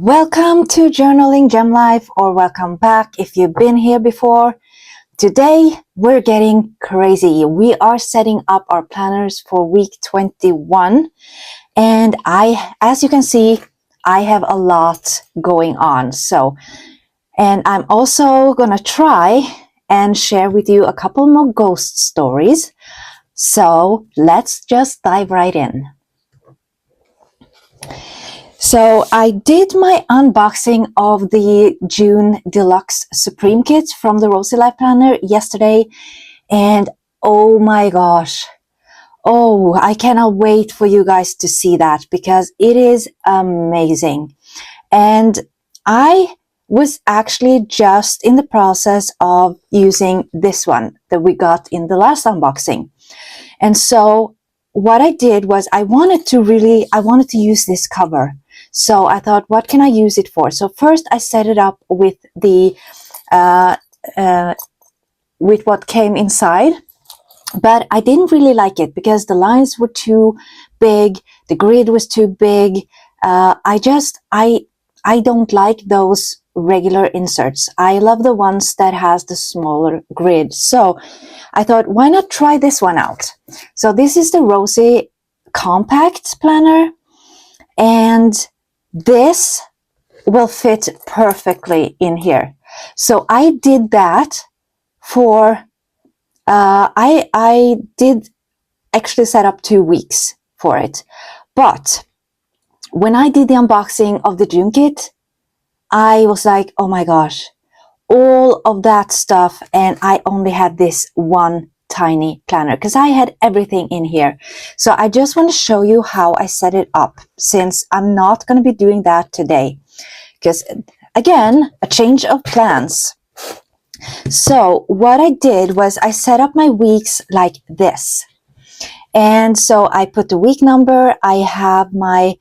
Welcome to Journaling Gem Life, or welcome back if you've been here before. Today we're getting crazy. We are setting up our planners for week 21, and as you can see, I have a lot going on. And I'm also gonna try and share with you a couple more ghost stories. So let's just dive right in. So I did my unboxing of the June Delux Supreme kit from the Rosey Life Planner yesterday, and oh my gosh, I cannot wait for you guys to see that because it is amazing. And I was actually just in the process of using this one that we got in the last unboxing. And so what I did was I wanted to use this cover. So I thought, what can I use it for? So first I set it up with with what came inside, but I didn't really like it because the lines were too big, the grid was too big. I don't like those regular inserts. I love the ones that has the smaller grid. So I thought, why not try this one out? So this is the Rosey Compact Planner, and this will fit perfectly in here. So I did that for, I did actually set up 2 weeks for it. But when I did the unboxing of the June kit, I was like, oh my gosh, all of that stuff, and I only had this one tiny planner because I had everything in here. So I just want to show you how I set it up, since I'm not going to be doing that today because, again, a change of plans. So what I did was I set up my weeks like this, and so I put the week number. I have my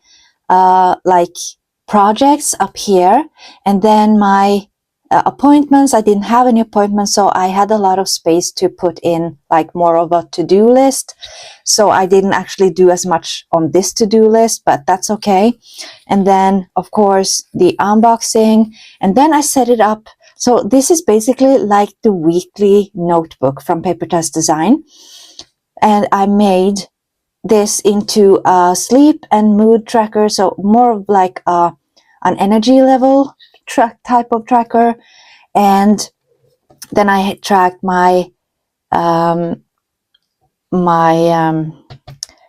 projects up here, and then my appointments. I didn't have any appointments, so I had a lot of space to put in like more of a to-do list. So I didn't actually do as much on this to-do list, but that's okay. And then of course the unboxing, and then I set it up. So this is basically like the weekly notebook from Papertess Design, and I made this into a sleep and mood tracker, so more of like an energy level type of tracker. And then I tracked my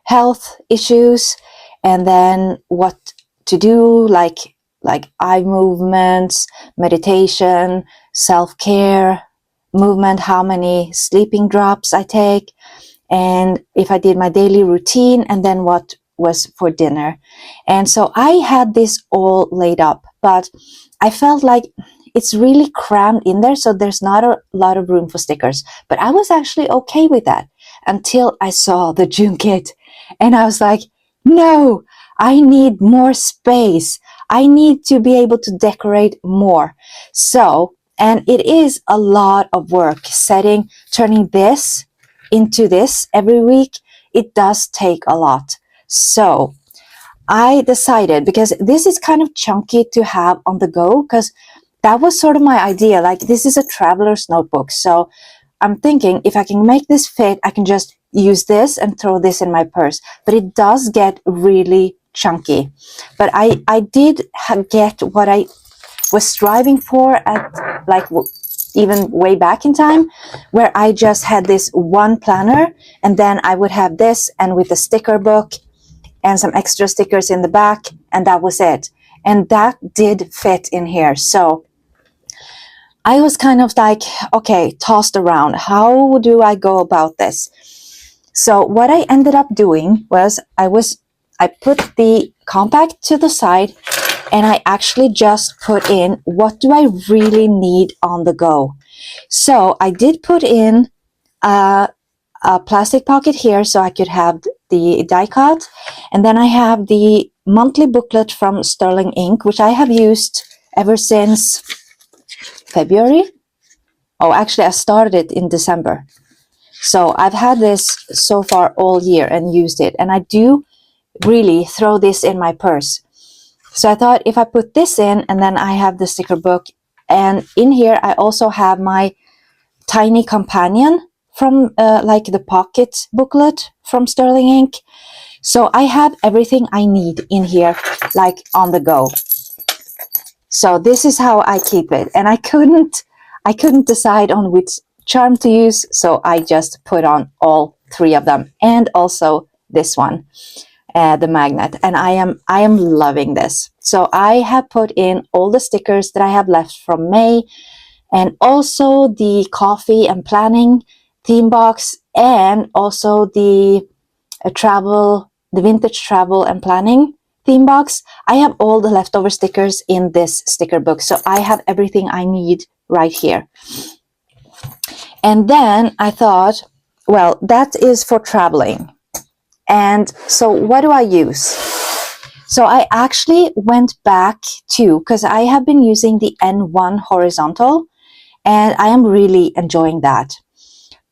health issues, and then what to do, like eye movements, meditation, self-care, movement, how many sleeping drops I take, and if I did my daily routine, and then what was for dinner. And so I had this all laid up, but I felt like it's really crammed in there, so there's not a lot of room for stickers. But I was actually okay with that until I saw the June kit, and I was like, no, I need more space. I need to be able to decorate more. So, and it is a lot of work turning this into this every week. It does take a lot. So I decided, because this is kind of chunky to have on the go, because that was sort of my idea. Like, this is a traveler's notebook. So I'm thinking if I can make this fit, I can just use this and throw this in my purse. But it does get really chunky. But I did get what I was striving for at like even way back in time, where I just had this one planner, and then I would have this, and with a sticker book and some extra stickers in the back, and that was it. And that did fit in here. So I was kind of like, okay, tossed around. How do I go about this? So what I ended up doing was I put the compact to the side, and I actually just put in, what do I really need on the go? So I did put in a plastic pocket here, so I could have the die cut. And then I have the monthly booklet from Sterling Ink, which I have used ever since February. Oh, actually, I started it in December. So I've had this so far all year and used it. And I do really throw this in my purse. So I thought if I put this in, and then I have the sticker book, and in here I also have my tiny companion from like the pocket booklet from Sterling Ink. So I have everything I need in here, like on the go. So this is how I keep it, and I couldn't decide on which charm to use, so I just put on all three of them, and also this one, the magnet, and I am loving this. So I have put in all the stickers that I have left from May, and also the coffee and planning theme box, and also the vintage travel and planning theme box. I have all the leftover stickers in this sticker book, so I have everything I need right here. And then I thought, well, that is for traveling. And so what do I use? So I actually went back to, because I have been using the N1 horizontal, and I am really enjoying that.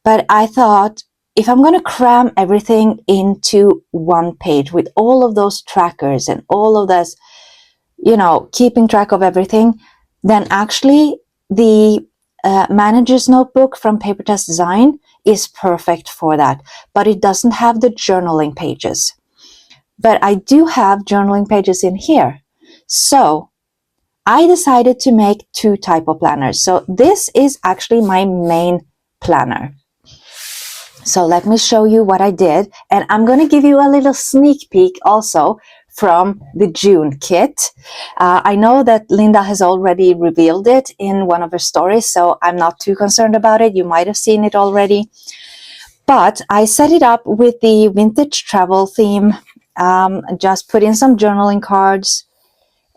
But I thought, if I'm going to cram everything into one page with all of those trackers and all of this, you know, keeping track of everything, then actually the manager's notebook from Papertess Design is perfect for that. But it doesn't have the journaling pages. But I do have journaling pages in here. So I decided to make two type of planners. So this is actually my main planner. So let me show you what I did, and I'm going to give you a little sneak peek also from the June kit. I know that Linda has already revealed it in one of her stories, so I'm not too concerned about it. You might have seen it already. But I set it up with the vintage travel theme, just put in some journaling cards,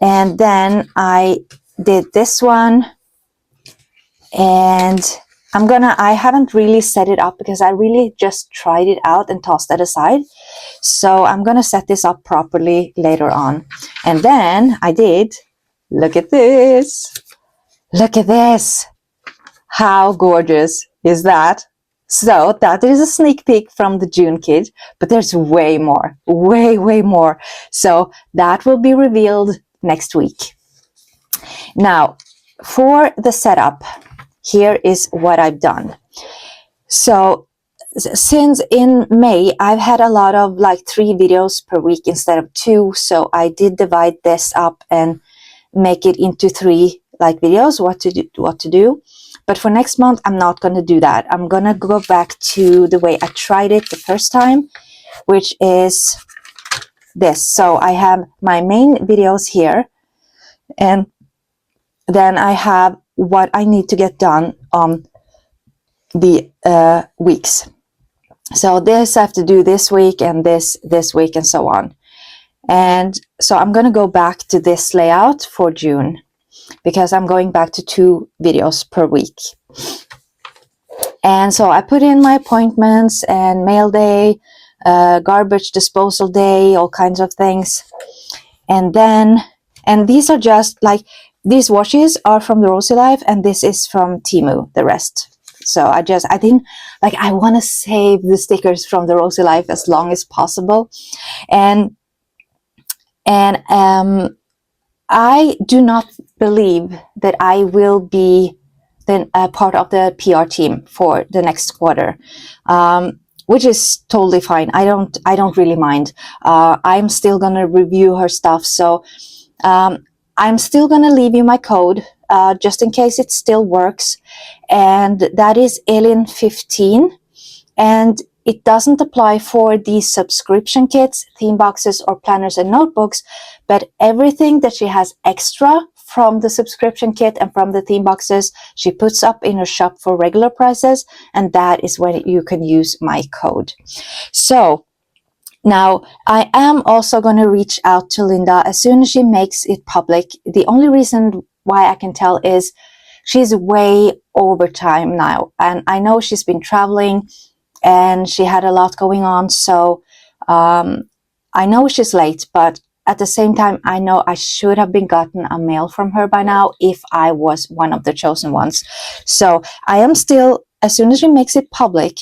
and then I did this one, and I haven't really set it up because I really just tried it out and tossed that aside. So I'm gonna set this up properly later on. And then I did, look at this. Look at this. How gorgeous is that? So that is a sneak peek from the June kit, but there's way more, way more. So that will be revealed next week. Now, for the setup, here is what I've done. So since in May, I've had a lot of like 3 videos per week instead of 2. So I did divide this up and make it into 3 like videos, what to do. But for next month, I'm not going to do that. I'm going to go back to the way I tried it the first time, which is this. So I have my main videos here, and then I have what I need to get done on the weeks. So this I have to do this week, and this week, and so on. And so I'm going to go back to this layout for June, because I'm going back to 2 videos per week. And so I put in my appointments and mail day, garbage disposal day, all kinds of things. And these are just like, these washes are from the Rosey Life, and this is from Temu, the rest. So I think like I want to save the stickers from the Rosey Life as long as possible. And I do not believe that I will be then a part of the PR team for the next quarter, which is totally fine. I don't really mind. I'm still gonna review her stuff, so I'm still gonna leave you my code just in case it still works, and that is Elin15, and it doesn't apply for the subscription kits, theme boxes, or planners and notebooks, but everything that she has extra from the subscription kit and from the theme boxes, she puts up in her shop for regular prices, and that is when you can use my code. So now I am also going to reach out to Linda as soon as she makes it public. The only reason why I can tell is she's way over time now, and I know she's been traveling and she had a lot going on, so I know she's late, but at the same time, I know I should have been gotten a mail from her by now if I was one of the chosen ones. So I am still, as soon as she makes it public,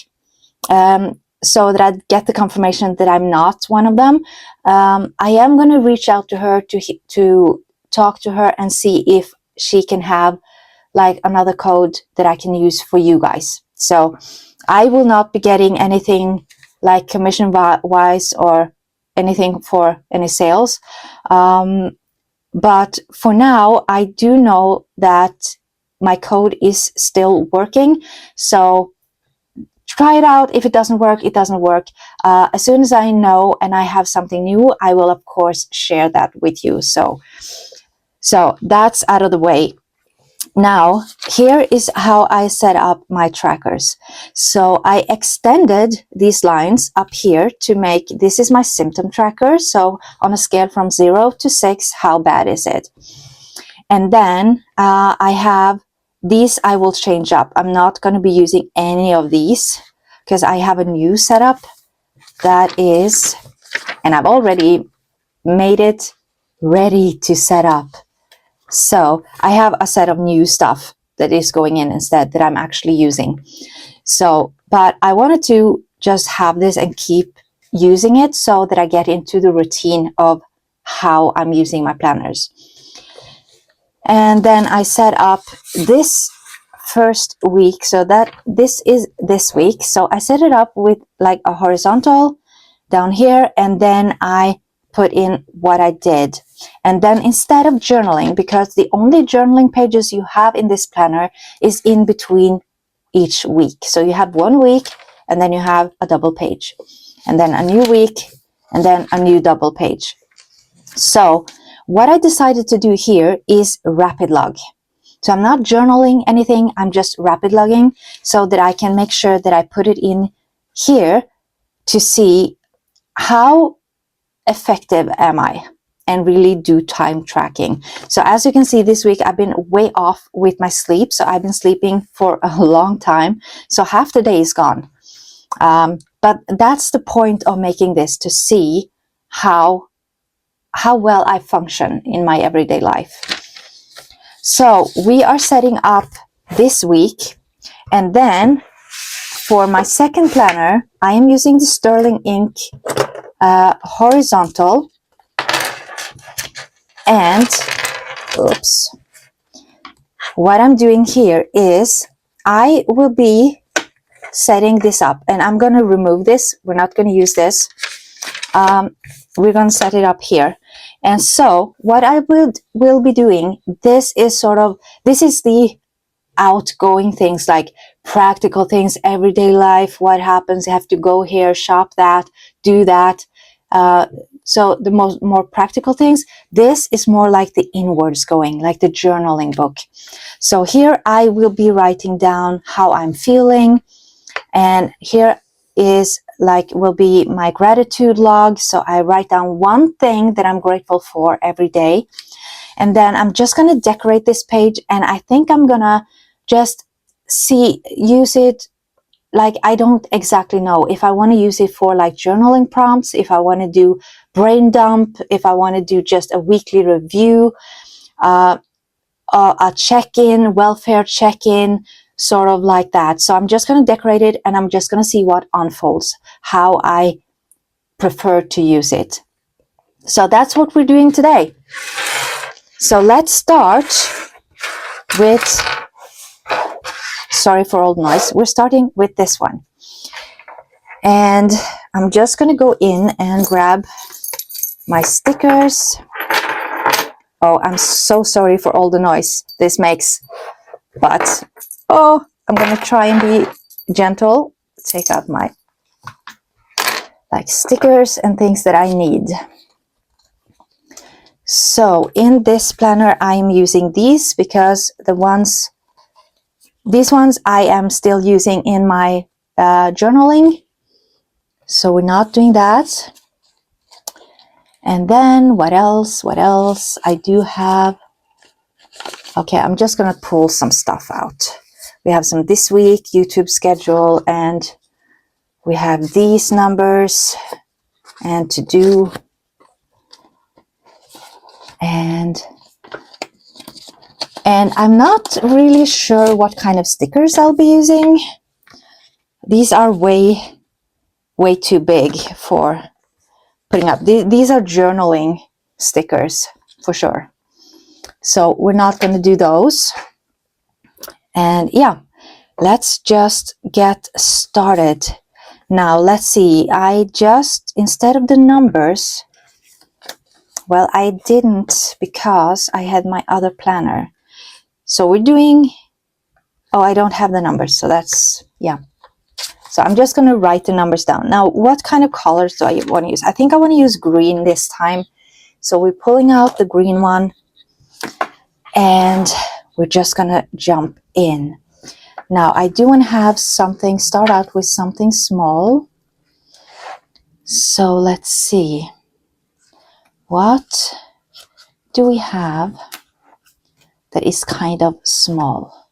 so that I get the confirmation that I'm not one of them, I am going to reach out to her to talk to her and see if she can have like another code that I can use for you guys. So I will not be getting anything like commission wise or anything for any sales. But for now, I do know that my code is still working. So try it out. If it doesn't work, it doesn't work. As soon as I know and I have something new, I will of course share that with you. So that's out of the way. Now, here is how I set up my trackers. So I extended these lines up here to make, this is my symptom tracker. So on a scale from 0 to 6, how bad is it? And then I have these I will change up. I'm not going to be using any of these because I have a new setup that is, and I've already made it ready to set up. So I have a set of new stuff that is going in instead that I'm actually using. So, but I wanted to just have this and keep using it so that I get into the routine of how I'm using my planners. And then I set up this first week, so that this is this week. So I set it up with like a horizontal down here, and then I put in what I did. And then instead of journaling, because the only journaling pages you have in this planner is in between each week. So you have 1 week and then you have a double page, and then a new week and then a new double page. So what I decided to do here is rapid log. So I'm not journaling anything, I'm just rapid logging so that I can make sure that I put it in here to see how effective am I and really do time tracking. So as you can see, this week I've been way off with my sleep. So I've been sleeping for a long time. So half the day is gone. But that's the point of making this, to see how well I function in my everyday life. So we are setting up this week. And then for my second planner, I am using the Sterling Ink horizontal. And oops, what I'm doing here is I will be setting this up, and I'm going to remove this. We're not going to use this. We're going to set it up here. And so what I will be doing, this is the outgoing things, like practical things, everyday life, what happens, you have to go here, shop that, do that. So the more practical things. This is more like the inwards going, like the journaling book. So here I will be writing down how I'm feeling, and here is will be my gratitude log. So I write down one thing that I'm grateful for every day, and then I'm just going to decorate this page, and I think I'm gonna just use it. Like, I don't exactly know if I want to use it for like journaling prompts, if I want to do brain dump, if I want to do just a weekly review, a check-in, welfare check-in, sort of like that. So I'm just going to decorate it, and I'm just going to see what unfolds, how I prefer to use it. So that's what we're doing today. So let's start with, sorry for all the noise, we're starting with this one. And I'm just going to go in and grab my stickers. Oh, I'm so sorry for all the noise this makes, but I'm going to try and be gentle. Take out my stickers and things that I need. So in this planner, I'm using these because these ones I am still using in my journaling. So we're not doing that. And then what else? I do have, okay, I'm just going to pull some stuff out. We have some this week, YouTube schedule, and we have these numbers and to do. And I'm not really sure what kind of stickers I'll be using. These are way way too big for putting up. These are journaling stickers for sure. So we're not going to do those. And yeah, let's just get started. Now, let's see. I just, instead of the numbers, well, I didn't because I had my other planner. So we're doing, oh, I don't have the numbers. So that's, yeah. So I'm just going to write the numbers down. Now, what kind of colors do I want to use? I think I want to use green this time. So we're pulling out the green one and we're just going to jump in. Now, I do want to have something, start out with something small. So let's see. What do we have that is kind of small?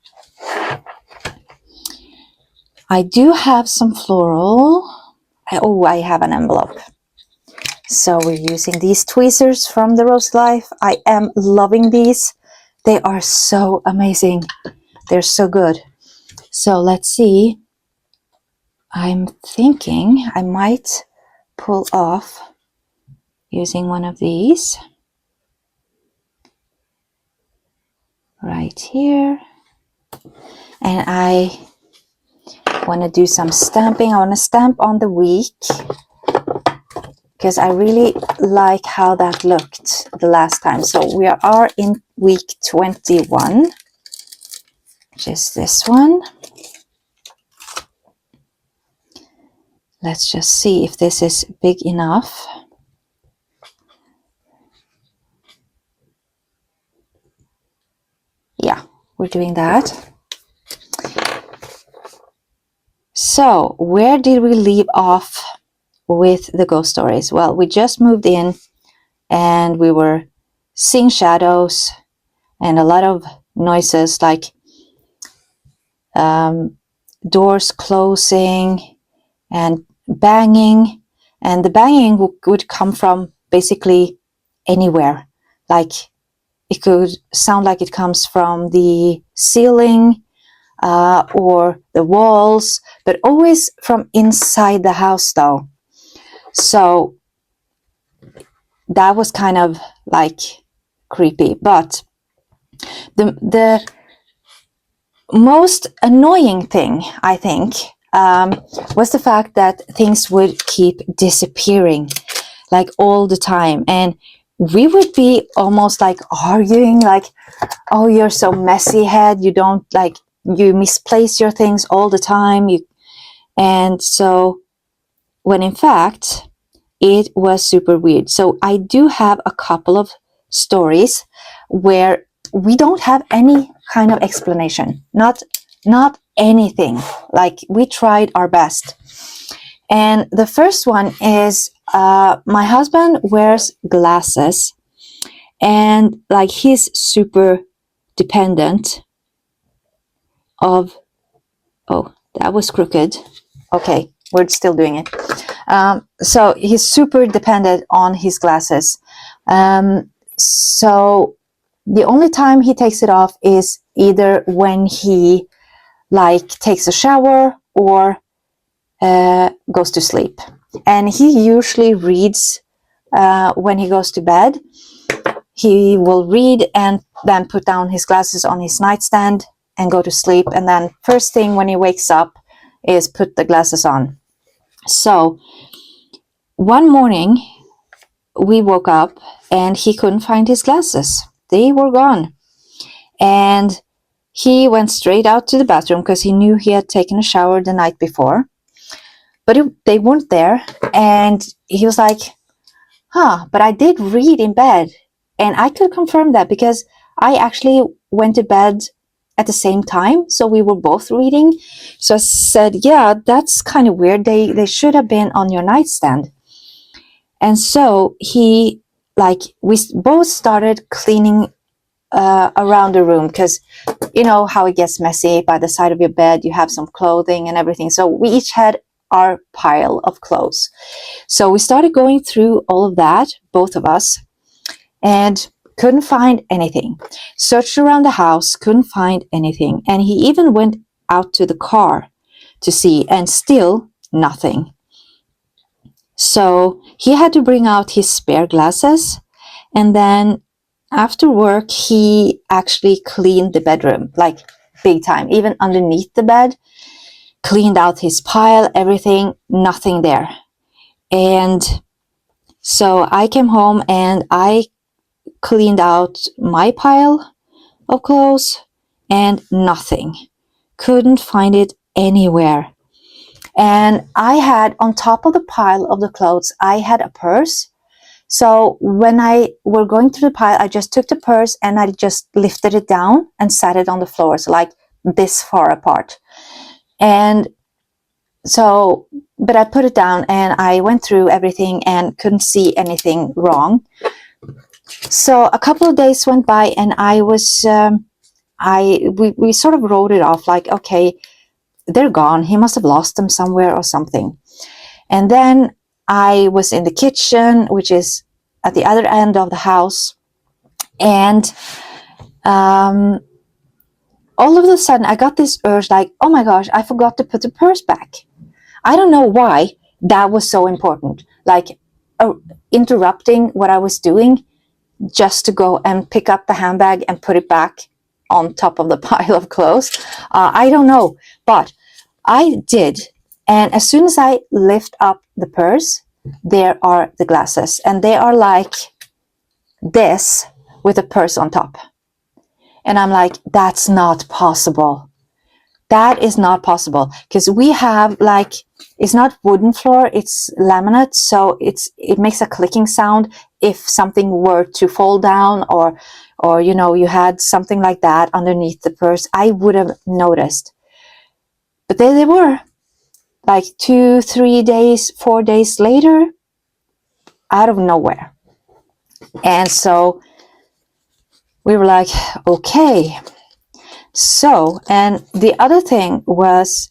I do have some floral. Oh, I have an envelope. So we're using these tweezers from the Rosey Life. I am loving these. They are so amazing. They're so good. So let's see. I'm thinking I might pull off using one of these right here. And I want to do some stamping. I want to stamp on the week because I really like how that looked the last time. So we are in week 21, which is this one. Let's just see if this is big enough. Yeah, we're doing that. So where did we leave off with the ghost stories? Well, we just moved in and we were seeing shadows and a lot of noises like doors closing and banging, and the banging would come from basically anywhere. Like it could sound like it comes from the ceiling or the walls, but always from inside the house though. So that was kind of like creepy. But the most annoying thing, I think, was the fact that things would keep disappearing like all the time. And we would be almost like arguing like, oh, you're so messy head. You don't like, you misplace your things all the time. And so when in fact, it was super weird. So I do have a couple of stories where we don't have any kind of explanation. Not anything. Like we tried our best. And the first one is my husband wears glasses and like he's super dependent of, oh, that was crooked. Okay, we're still doing it. So he's super dependent on his glasses. So the only time he takes it off is either when he like takes a shower or goes to sleep. And he usually reads when he goes to bed. He will read and then put down his glasses on his nightstand and go to sleep. And then first thing when he wakes up is put the glasses on. So one morning we woke up and he couldn't find his glasses. They were gone. And he went straight out to the bathroom because he knew he had taken a shower the night before. But they weren't there. And he was like, but I did read in bed. And I could confirm that because I actually went to bed at the same time. So we were both reading. So I said, yeah, that's kind of weird. They should have been on your nightstand. And so we both started cleaning around the room because you know how it gets messy by the side of your bed. You have some clothing and everything. So we each had our pile of clothes. So we started going through all of that, both of us, and couldn't find anything. Searched around the house, couldn't find anything. And he even went out to the car to see, and still nothing. So he had to bring out his spare glasses, and then after work, he actually cleaned the bedroom, like big time, even underneath the bed, cleaned out his pile, everything, nothing there. And so I came home and I cleaned out my pile of clothes and nothing. Couldn't find it anywhere. And I had, on top of the pile of the clothes, I had a purse. So when I were going through the pile, I just took the purse and I just lifted it down and sat it on the floor, so like this far apart. And so, but I put it down and I went through everything and couldn't see anything wrong. So a couple of days went by and we sort of wrote it off like, okay, they're gone. He must have lost them somewhere or something. And then I was in the kitchen, which is at the other end of the house. And all of a sudden, I got this urge like, oh my gosh, I forgot to put the purse back. I don't know why that was so important. Like interrupting what I was doing just to go and pick up the handbag and put it back on top of the pile of clothes. I don't know, but I did. And as soon as I lift up the purse, there are the glasses, and they are like this with a purse on top. And I'm like, that's not possible. That is not possible, because we have like, it's not wooden floor, it's laminate, so it makes a clicking sound if something were to fall down, or you know, you had something like that underneath the purse, I would have noticed. But there they were, like 2, 3 days, 4 days later, out of nowhere. And so we were like, okay. So, and the other thing was,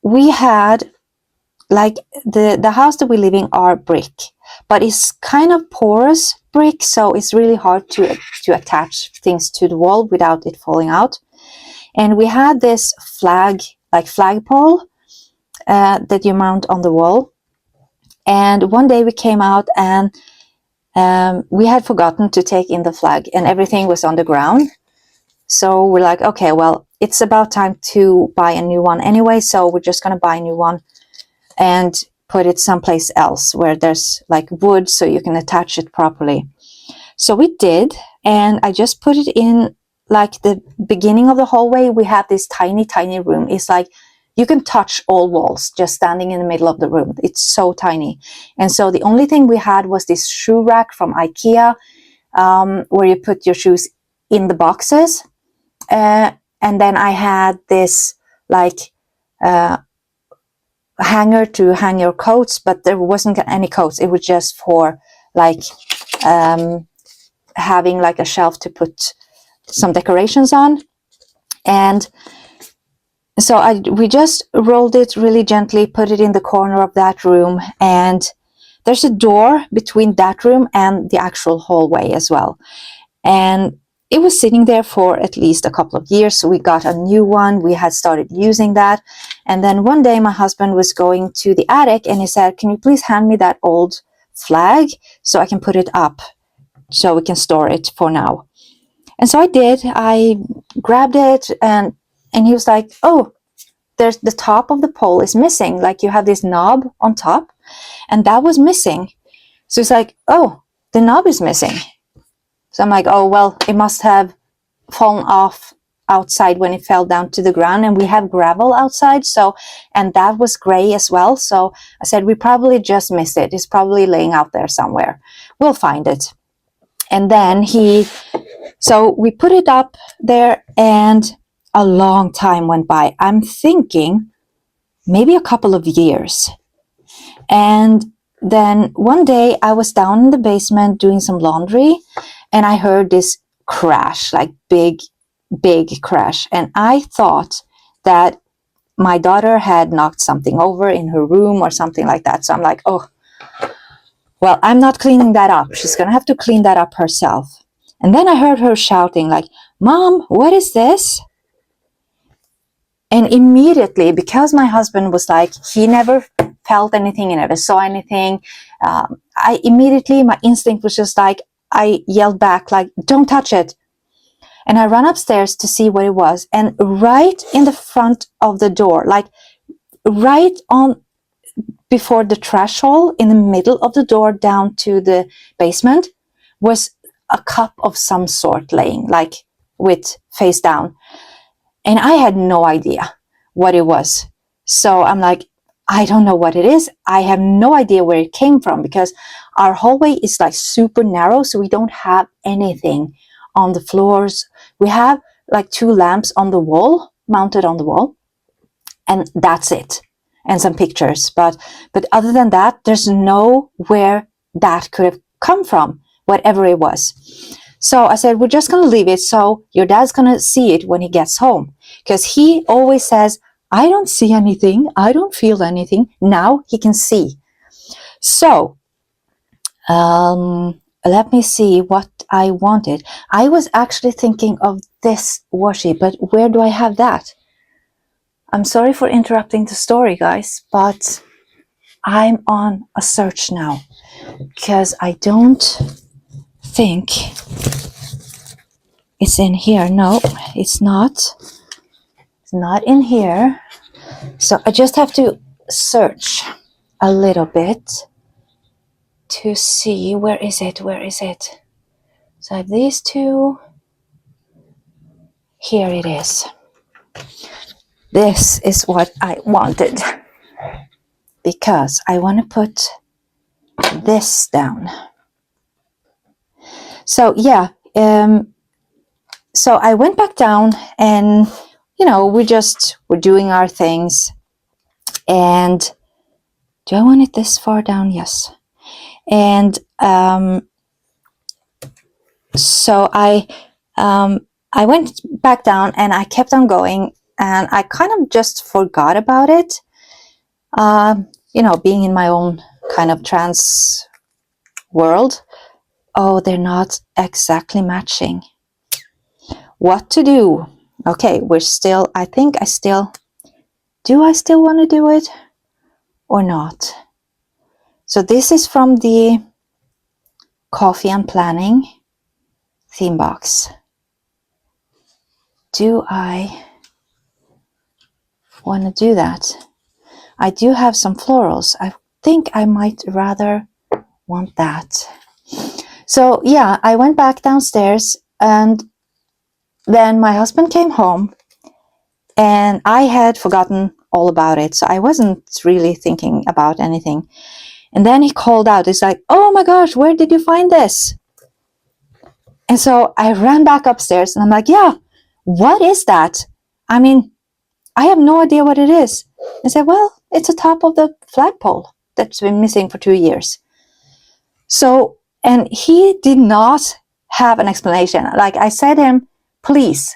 we had like the house that we live in are brick, but it's kind of porous brick, so it's really hard to attach things to the wall without it falling out. And we had this flagpole that you mount on the wall. And one day we came out and we had forgotten to take in the flag, and everything was on the ground. So we're like, okay, well, it's about time to buy a new one anyway, so we're just going to buy a new one and put it someplace else where there's like wood so you can attach it properly. So we did, and I just put it in like the beginning of the hallway. We have this tiny room. It's like you can touch all walls just standing in the middle of the room. It's so tiny. And so the only thing we had was this shoe rack from IKEA, where you put your shoes in the boxes. And then I had this like hanger to hang your coats, but there wasn't any coats. It was just for like having like a shelf to put some decorations on. And so we just rolled it really gently, put it in the corner of that room, and there's a door between that room and the actual hallway as well. And it was sitting there for at least a couple of years, so we got a new one. We had started using that, and then one day my husband was going to the attic and he said, can you please hand me that old flag so I can put it up so we can store it for now? And so I did. I grabbed it, and he was like, oh, there's the top of the pole is missing, like you have this knob on top, and that was missing. So it's like, oh, the knob is missing. So I'm like, oh, well, it must have fallen off outside when it fell down to the ground, and we have gravel outside, so, and that was gray as well. So I said, we probably just missed it. It's probably laying out there somewhere. We'll find it. And then so we put it up there, and a long time went by. I'm thinking maybe a couple of years. And then one day I was down in the basement doing some laundry, and I heard this crash, like big crash. And I thought that my daughter had knocked something over in her room or something like that. So I'm like, oh, well, I'm not cleaning that up. She's going to have to clean that up herself. And then I heard her shouting like, Mom, what is this? And immediately, because my husband was like, he never felt anything, I never saw anything. I immediately, my instinct was just like, I yelled back like, don't touch it. And I ran upstairs to see what it was. And right in the front of the door, like right on before the threshold, in the middle of the door down to the basement, was a cup of some sort laying, like with face down. And I had no idea what it was. So I'm like, I don't know what it is. I have no idea where it came from, because our hallway is like super narrow, so we don't have anything on the floors. We have like 2 lamps on the wall, mounted on the wall, and that's it. And some pictures. But other than that, there's nowhere that could have come from, whatever it was. So I said, we're just going to leave it, so your dad's going to see it when he gets home. Because he always says, I don't see anything. I don't feel anything. Now he can see. So let me see what I wanted. I was actually thinking of this washi, but where do I have that? I'm sorry for interrupting the story, guys, but I'm on a search now, because I don't think it's in here. No, it's not. It's not in here. So I just have to search a little bit to see, where is it? Where is it? So I have these 2. Here it is. This is what I wanted, because I want to put this down. So yeah, so I went back down, and we just were doing our things. And do I want it this far down? Yes. And so I went back down, and I kept on going, and I kind of just forgot about it. Being in my own kind of trance world. Oh, they're not exactly matching. What to do? Okay, I think I still want to do it or not? So this is from the Coffee and Planning theme box. Do I want to do that? I do have some florals. I think I might rather want that. So yeah, I went back downstairs, and then my husband came home, and I had forgotten all about it. So I wasn't really thinking about anything. And then he called out. He's like, oh my gosh, where did you find this? And so I ran back upstairs, and I'm like, yeah, what is that? I mean, I have no idea what it is. I said, well, it's the top of the flagpole that's been missing for 2 years. So, and he did not have an explanation. Like I said to him, please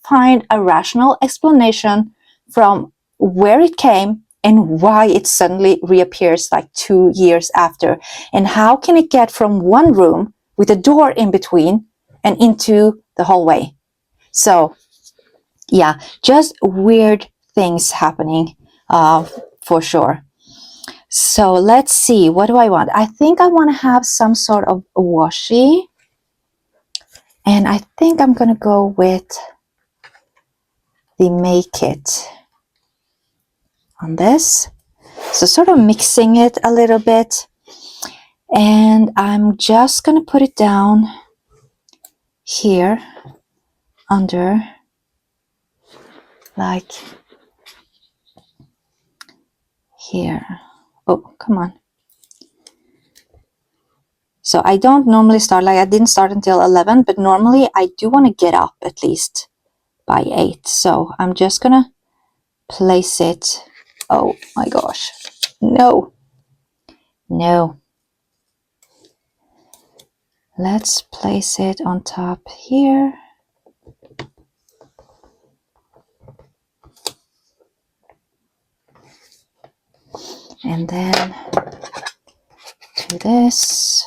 find a rational explanation from where it came and why it suddenly reappears like 2 years after. And how can it get from one room with a door in between and into the hallway? So yeah, just weird things happening for sure. So let's see, what do I want? I think I want to have some sort of washi. And I think I'm going to go with the Make It on this. So sort of mixing it a little bit. And I'm just going to put it down here under, like here. Oh, come on. So I don't normally start, like I didn't start until 11, but normally I do want to get up at least by 8. So I'm just going to place it. Oh my gosh. No. Let's place it on top here. And then do this.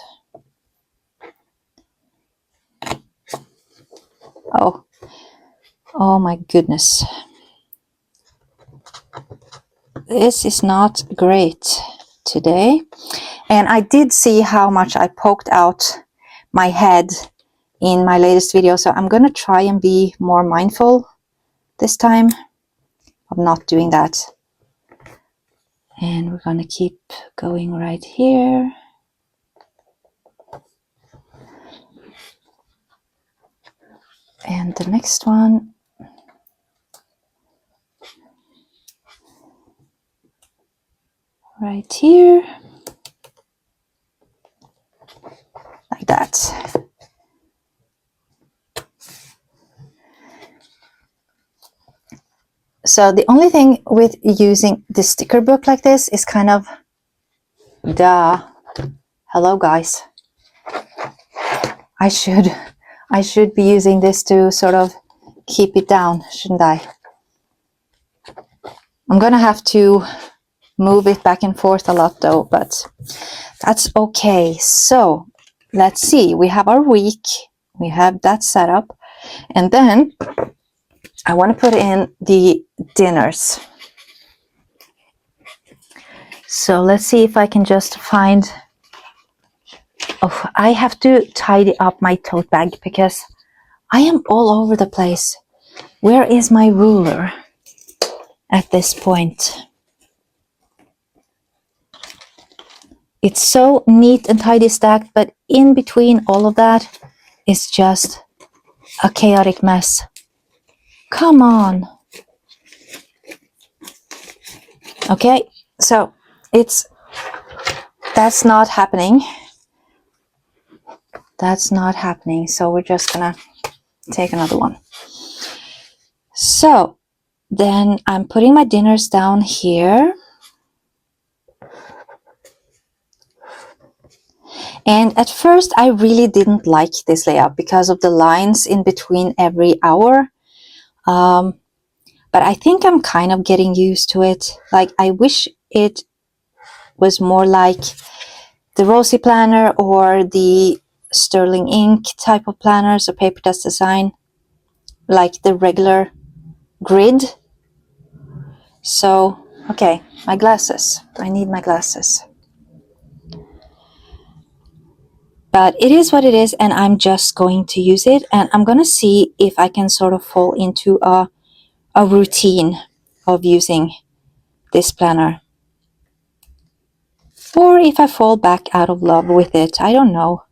Oh my goodness. this is not great today. And I did see how much I poked out my head in my latest video, so I'm gonna try and be more mindful this time of not doing that. And we're gonna keep going right here. And the next one. Right here. Like that. So the only thing with using the sticker book like this is kind of, duh, hello guys. I should be using this to sort of keep it down, shouldn't I? I'm gonna have to move it back and forth a lot though, but that's okay. So let's see, we have our week, we have that set up, and then I want to put in the dinners. So let's see if I can just find, oh, I have to tidy up my tote bag because I am all over the place. Where is my ruler at this point? It's so neat and tidy stacked, but in between all of that is just a chaotic mess. Come on. Okay, so that's not happening. That's not happening. So we're just gonna take another one. So then I'm putting my dinners down here. And at first I really didn't like this layout because of the lines in between every hour. But I think I'm kind of getting used to it. Like, I wish it was more like the Rosey Planner or the Sterling Ink type of planners or Papertess Design, like the regular grid. So, okay, my glasses. I need my glasses. But it is what it is, and I'm just going to use it, and I'm going to see if I can sort of fall into a routine of using this planner. Or if I fall back out of love with it, I don't know.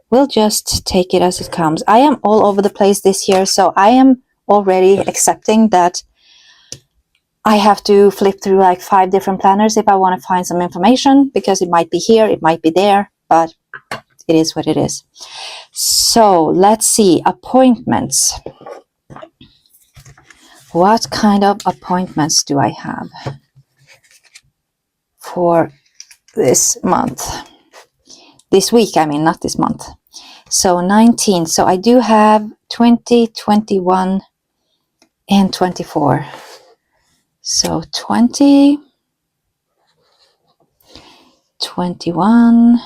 We'll just take it as it comes. I am all over the place this year, so I am already accepting that I have to flip through like 5 different planners if I want to find some information, because it might be here, it might be there, but it is what it is. So let's see, appointments. What kind of appointments do I have for this month? This week, I mean, not this month. So 19. So I do have 20, 21, and 24. So 20, 21,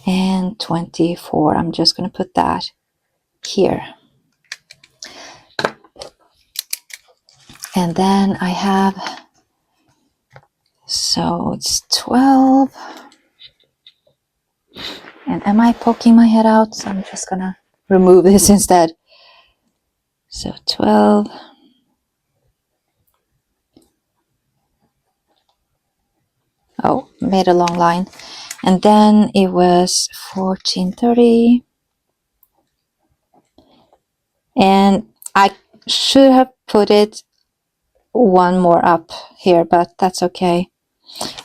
and 24. I'm just going to put that here. And then I have, so it's 12. And am I poking my head out? So I'm just going to remove this instead. So 12. Oh, made a long line. And then it was 14:30. And I should have put it one more up here, but that's okay.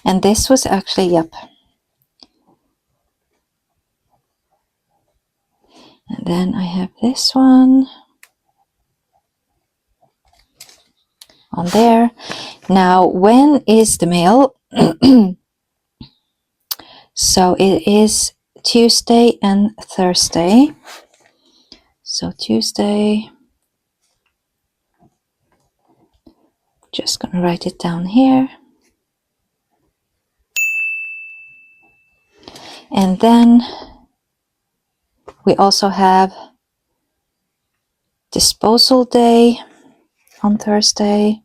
And this was actually, yep. And then I have this one on there. Now, when is the mail? So it is Tuesday and Thursday. So Tuesday, just gonna write it down here. And then we also have disposal day on Thursday.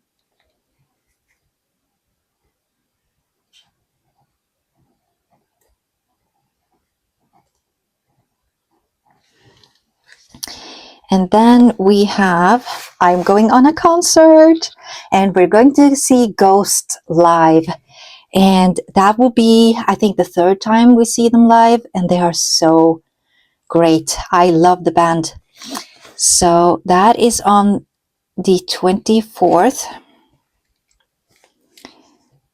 And then we have, I'm going on a concert and we're going to see Ghost live. And that will be, I think, the third time we see them live. And they are so great. I love the band. So that is on the 24th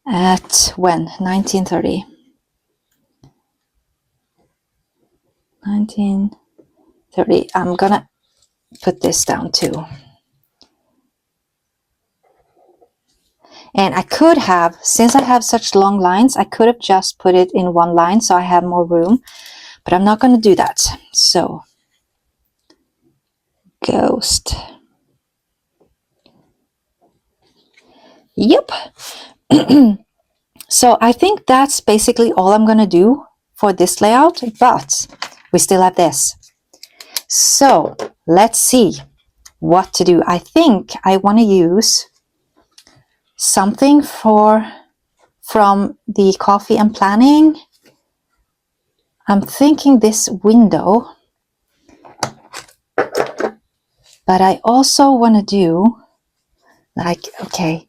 at when? 19:30. 19:30. I'm gonna put this down too. And I could have, since I have such long lines, I could have just put it in one line so I have more room, but I'm not going to do that. So, Ghost. Yep. So I think that's basically all I'm going to do for this layout, but we still have this. So let's see what to do. I think I want to use something from the coffee and planning. I'm thinking this window, but I also want to do like, okay,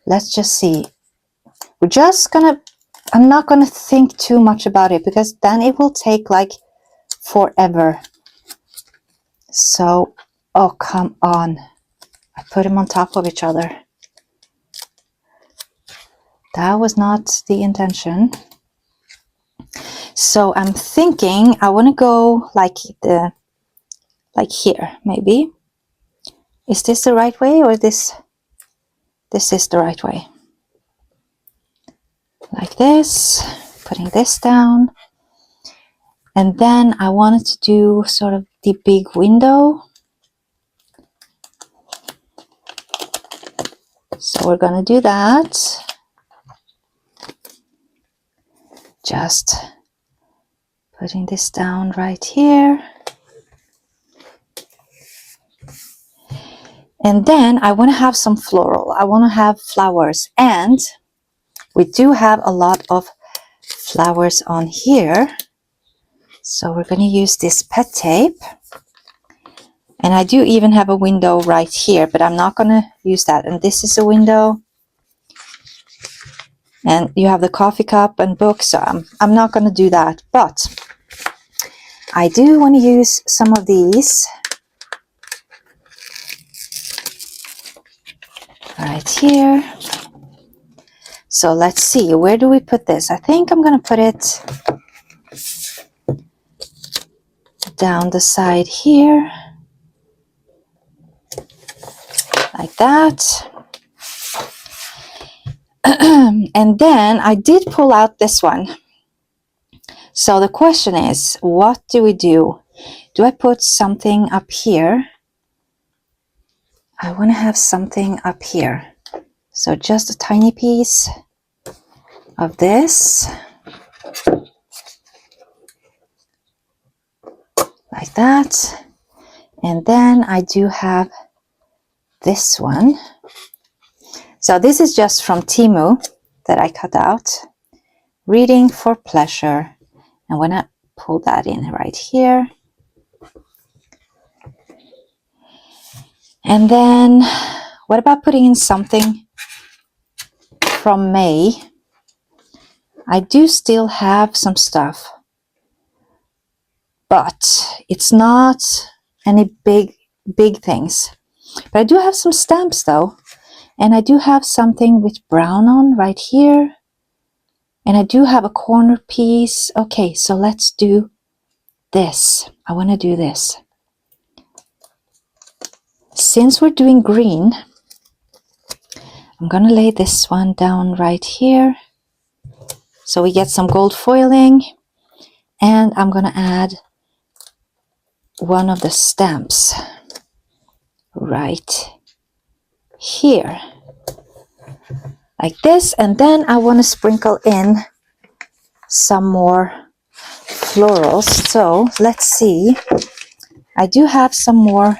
let's just see. We're just gonna, I'm not gonna think too much about it because then it will take like forever. So, oh, come on. I put them on top of each other. That was not the intention. So I'm thinking I want to go like here, maybe. Is this the right way or this is the right way? Like this, putting this down. And then I wanted to do sort of the big window. So we're going to do that. Just putting this down right here. And then I want to have some floral. I want to have flowers. And we do have a lot of flowers on here. So we're going to use this pet tape. And I do even have a window right here, but I'm not going to use that. And this is a window. And you have the coffee cup and books. So I'm not going to do that. But I do want to use some of these right here. So let's see, where do we put this? I think I'm going to put it down the side here. Like that. And then I did pull out this one. So the question is, what do we do? Do I put something up here? I want to have something up here. So just a tiny piece of this. Like that. And then I do have this one. So this is just from Temu that I cut out. Reading for pleasure. I'm going to pull that in right here. And then what about putting in something from May? I do still have some stuff, but it's not any big things. But I do have some stamps though. And I do have something with brown on right here. And I do have a corner piece. Okay, so let's do this. I want to do this. Since we're doing green, I'm going to lay this one down right here. So we get some gold foiling. And I'm going to add one of the stamps right here. Like this. And then I want to sprinkle in some more florals. So let's see. I do have some more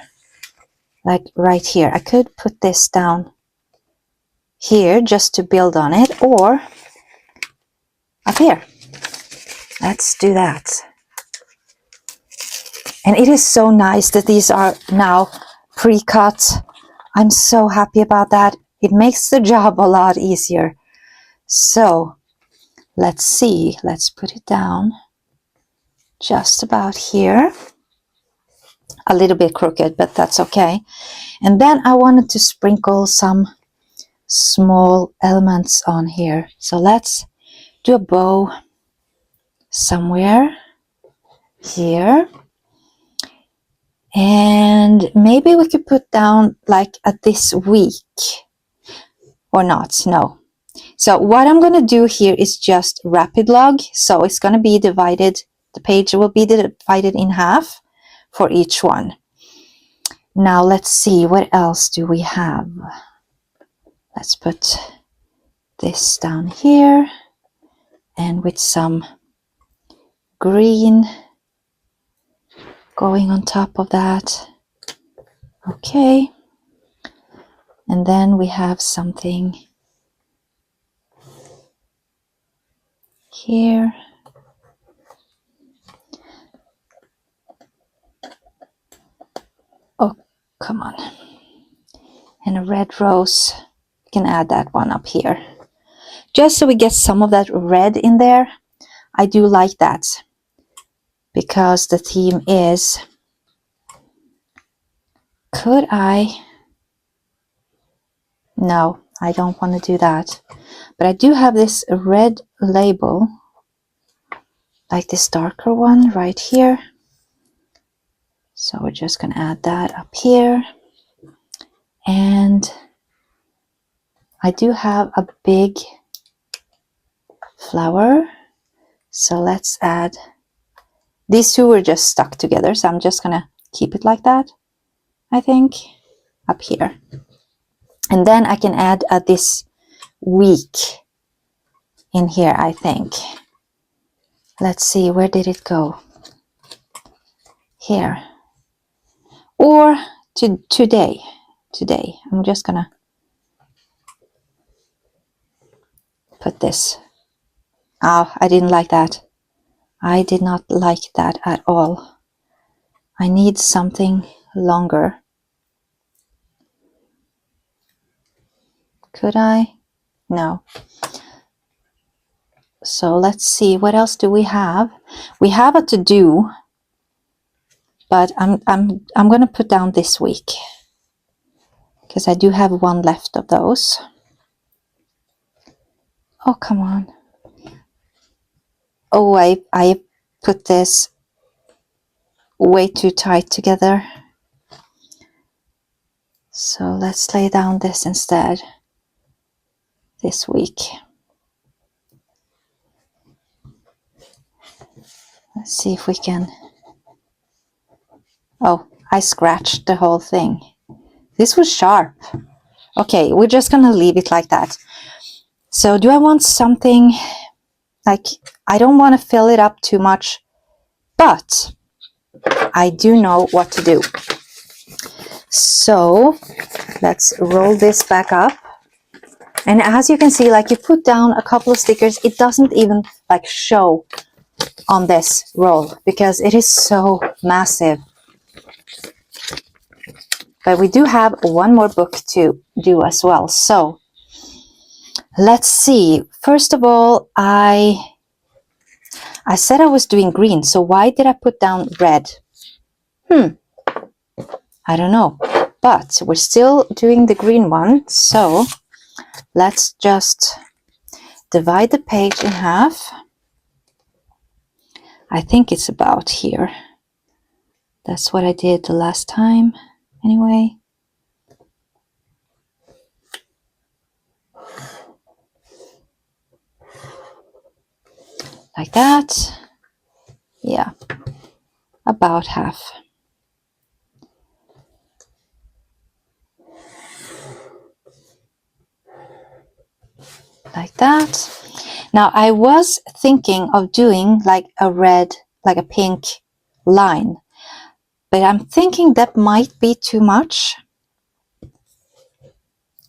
like right here. I could put this down here just to build on it, or up here. Let's do that. And it is so nice that these are now pre-cut. I'm so happy about that. It makes the job a lot easier. So let's see, let's put it down just about here. A little bit crooked, but that's okay. And then I wanted to sprinkle some small elements on here. So let's do a bow somewhere here. And maybe we could put down like at this week or not, no. So what I'm going to do here is just rapid log. So it's going to be divided, the page will be divided in half for each one. Now let's see, what else do we have? Let's put this down here and with some green going on top of that. Okay. And then we have something here. Oh, come on. And a red rose. We can add that one up here. Just so we get some of that red in there. I do like that. Because the theme is... Could I... No, I don't want to do that. But I do have this red label. Like this darker one right here. So we're just going to add that up here. And I do have a big flower. So let's add, these two were just stuck together. So I'm just going to keep it like that, I think, up here. And then I can add this week in here, I think. Let's see, where did it go? Here. Or today. Today. I'm just going to put this. Oh, I didn't like that. I did not like that at all. I need something longer. Could I? No. So let's see, what else do we have? We have a to-do, but I'm going to put down this week because I do have one left of those. Oh, come on. Oh, I put this way too tight together. So let's lay down this instead this week. Let's see if we can... Oh, I scratched the whole thing. This was sharp. Okay, we're just going to leave it like that. So do I want something like... I don't want to fill it up too much, but I do know what to do. So let's roll this back up. And as you can see, like you put down a couple of stickers, it doesn't even like show on this roll because it is so massive. But we do have one more book to do as well. So let's see. First of all, I said I was doing green. So why did I put down red? I don't know. But we're still doing the green one. So let's just divide the page in half. I think it's about here. That's what I did the last time. Anyway. Like that. Yeah. About half. Like that. Now I was thinking of doing like a red, like a pink line. But I'm thinking that might be too much.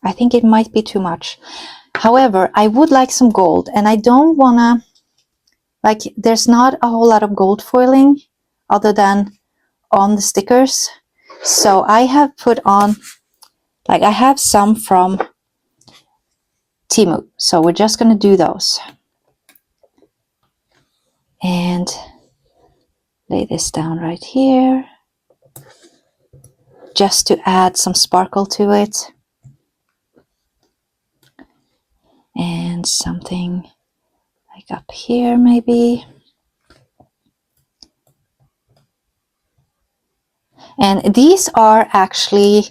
I think it might be too much. However, I would like some gold, and I don't wanna, like, there's not a whole lot of gold foiling other than on the stickers. So I have put on, like, I have some from Temu. So we're just going to do those. And lay this down right here, just to add some sparkle to it. And something like up here maybe. And these are actually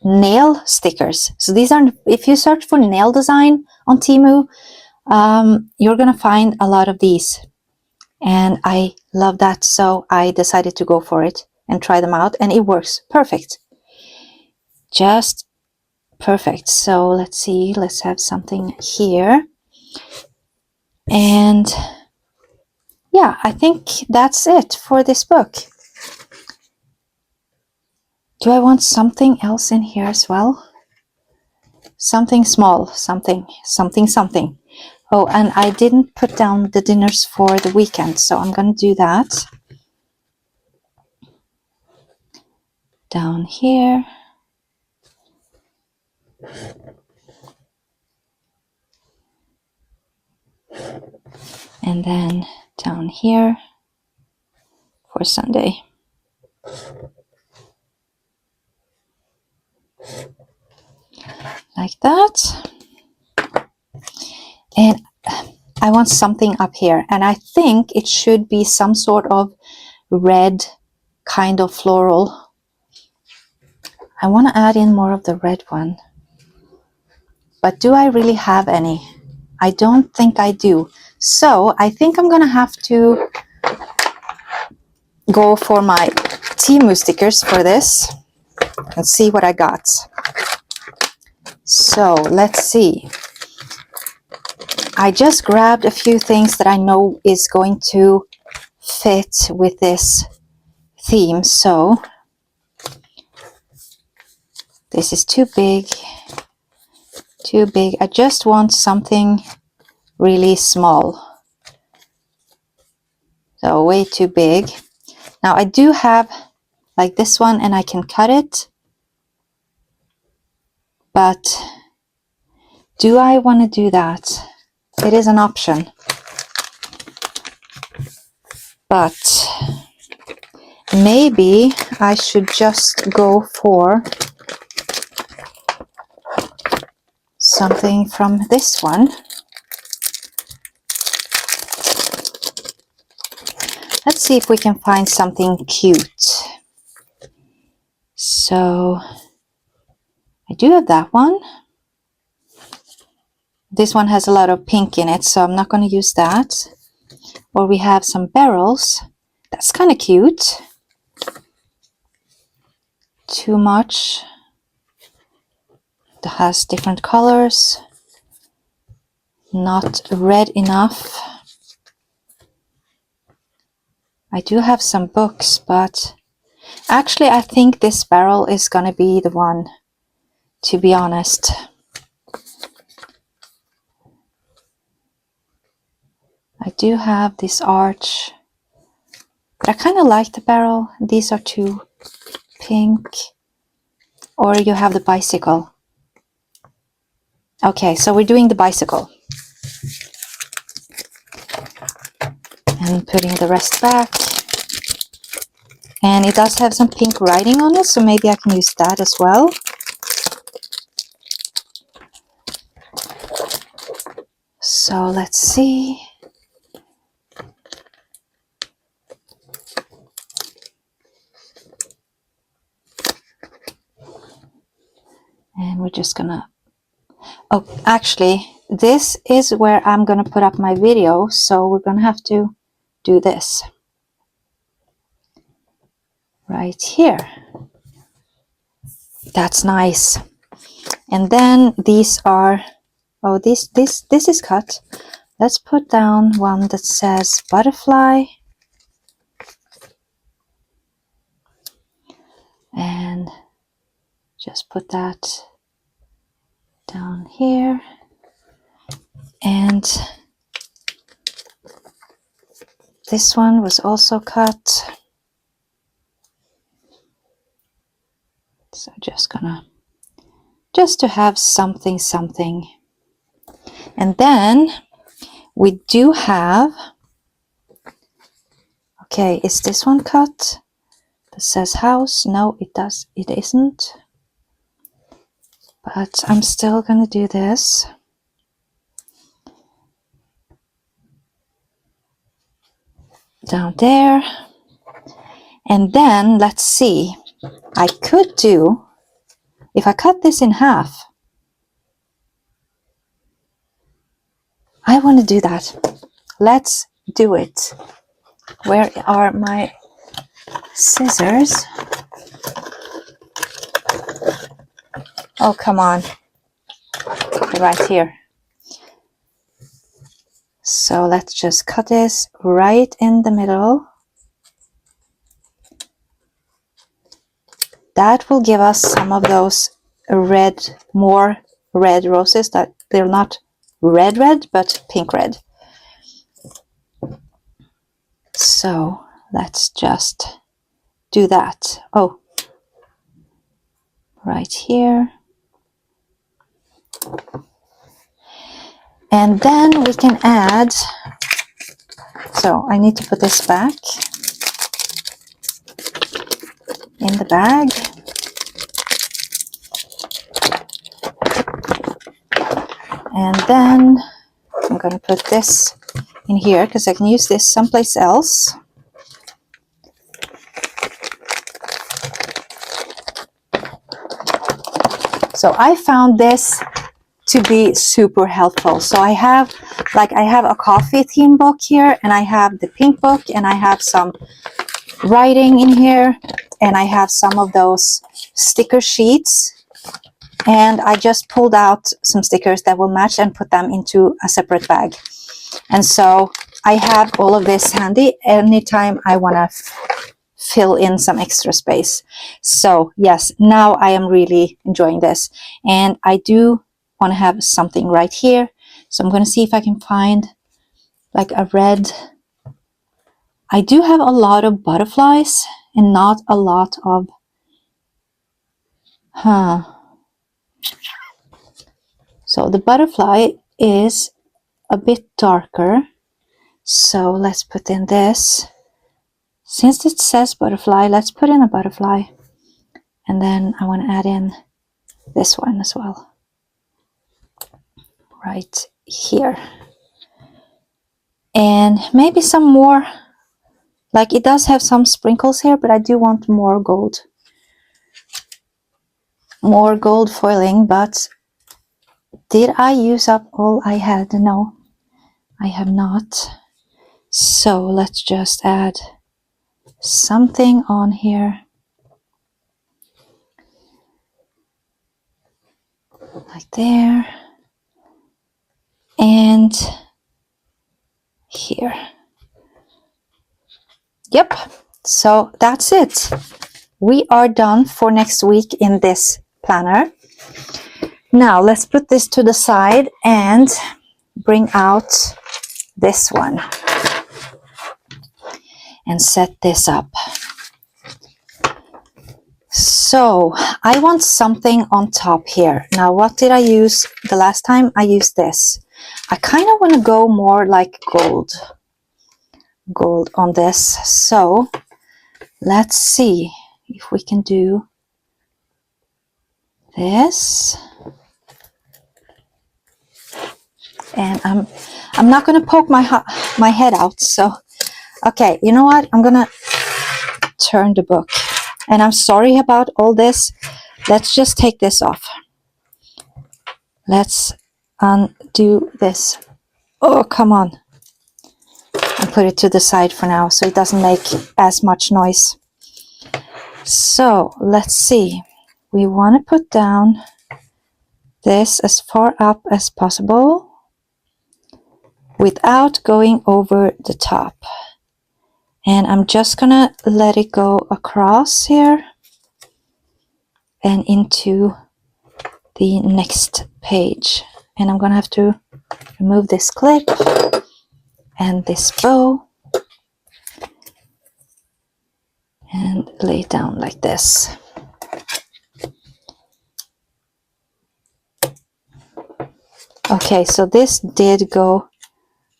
nail stickers. So these are, if you search for nail design on Temu, you're gonna find a lot of these. And I love that, so I decided to go for it and try them out, and it works perfect. Just perfect. So let's see, let's have something here. And yeah, I think that's it for this book. Do I want something else in here as well? Something small, something. Oh, and I didn't put down the dinners for the weekend, so I'm gonna do that. Down here. And then down here for Sunday. Like that. And I want something up here, and I think it should be some sort of red kind of floral. I want to add in more of the red one, but do I really have any? I don't think I do. So I think I'm gonna have to go for my Temu stickers for this and see what I got. So let's see. I just grabbed a few things that I know is going to fit with this theme. So this is too big. I just want something really small. So way too big. Now I do have like this one, and I can cut it. But do I want to do that? It is an option. But maybe I should just go for something from this one. Let's see if we can find something cute. So I do have that one. This one has a lot of pink in it, so I'm not going to use that. Or we have some barrels. That's kind of cute. Too much. It has different colors. Not red enough. I do have some books, but actually I think this barrel is going to be the one, to be honest. I do have this arch, but I kind of like the barrel. These are too pink. Or you have the bicycle. Okay, so we're doing the bicycle. And putting the rest back. And it does have some pink writing on it, so maybe I can use that as well. So let's see. And we're just gonna, oh, actually, this is where I'm gonna put up my video, so we're gonna have to do this. Right here. That's nice. And then these are, oh, this is cut. Let's put down one that says butterfly. And just put that down here. And this one was also cut. So just to have something. And then we do have, okay, is this one cut? That says house. No, it isn't. But I'm still gonna do this. Down there. And then let's see. I could do, if I cut this in half, I want to do that. Let's do it. Where are my scissors? Oh, come on. They're right here. So let's just cut this right in the middle. That will give us some of those more red roses that they're not red, but pink red. So let's just do that. Oh, right here. And then we can add, so I need to put this back in the bag. And then I'm going to put this in here because I can use this someplace else. So I found this to be super helpful. So I have a coffee theme book here, and I have the pink book, and I have some writing in here, and I have some of those sticker sheets. And I just pulled out some stickers that will match and put them into a separate bag. And so I have all of this handy anytime I want to fill in some extra space. So yes, now I am really enjoying this. And I do want to have something right here. So I'm going to see if I can find like a red. I do have a lot of butterflies and not a lot of, So the butterfly is a bit darker. So let's put in this. Since it says butterfly, let's put in a butterfly. And then I want to add in this one as well. Right here. And maybe some more, like it does have some sprinkles here, but I do want more gold. More gold foiling, but did I use up all I had? No, I have not. So let's just add something on here. Like there. And here. Yep, so that's it. We are done for next week in this planner. Now let's put this to the side and bring out this one and set this up. So I want something on top here. Now what did I use the last time? I used this. I kind of want to go more like gold on this. So let's see if we can do this. And I'm not going to poke my head out. So okay, you know what? I'm going to turn the book. And I'm sorry about all this. Let's just take this off. Let's undo this. Oh, come on. And put it to the side for now so it doesn't make as much noise. So let's see. We want to put down this as far up as possible without going over the top. And I'm just gonna let it go across here and into the next page. And I'm gonna have to remove this clip and this bow and lay it down like this. Okay, so this did go